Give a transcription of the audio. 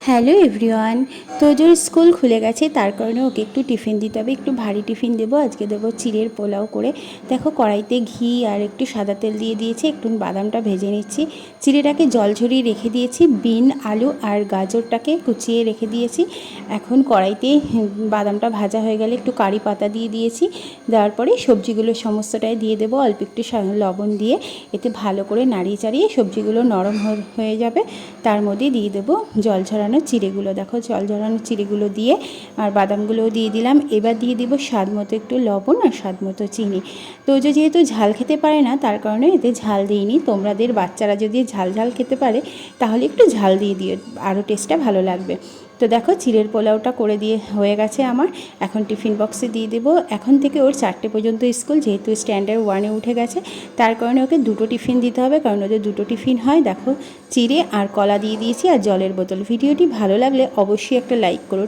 Hello everyone. তোজোর school খুলে গেছে, তার কারণে ওকে একটু টিফিন দিতে হবে। একটু ভারী টিফিন দেবো। আজকে দেবো চিড়ের পোলাও করে। দেখো কড়াইতে ঘি আর একটু সাদা তেল দিয়ে দিয়েছি, একটু বাদামটা ভেজে নিচ্ছি। চিড়েটাকে জল ঝরিয়ে রেখে দিয়েছি, বিন আলু আর গাজরটাকে কুচিয়ে রেখে দিয়েছি। এখন কড়াইতে বাদামটা ভাজা হয়ে গেলে একটু কারি পাতা দিয়ে দিয়েছি। দেওয়ার পরে সবজিগুলো সমস্তটাই দিয়ে দেবো, অল্প একটু লবণ দিয়ে। এতে ভালো করে নাড়িয়ে চাড়িয়ে সবজিগুলো নরম হয়ে যাবে। তার মধ্যে দিয়ে দেবো জল ঝরানো চিড়েগুলো। দেখো জল ঝরানো চিড়েগুলো দিয়ে আর বাদামগুলোও দিয়ে দিলাম। এবার দিয়ে দিব স্বাদ মতো একটু লবণ আর স্বাদ মতো চিনি। তো যেহেতু ঝাল খেতে পারে না, তার কারণে এতে ঝাল দিইনি। তোমাদের বাচ্চারা যদি ঝাল খেতে পারে তাহলে একটু ঝাল দিয়ে দিও, আরও টেস্টটা ভালো লাগবে। তো দেখো চিড়ের পোলাওটা করে দিয়ে হয়ে গেছে আমার। এখন টিফিন বক্সে দিয়ে দেবো। এখন থেকে ওর 4টে পর্যন্ত স্কুল, যেহেতু স্ট্যান্ডার্ড 1-এ উঠে গেছে, তার কারণে ওকে 2টো টিফিন দিতে হবে, কারণ ওদের 2টো টিফিন হয়। দেখো চিড়ে আর কলা দিয়ে দিয়েছি আর জলের বোতল। ভিডিওটি ভালো লাগলে অবশ্যই একটা লাইক করো।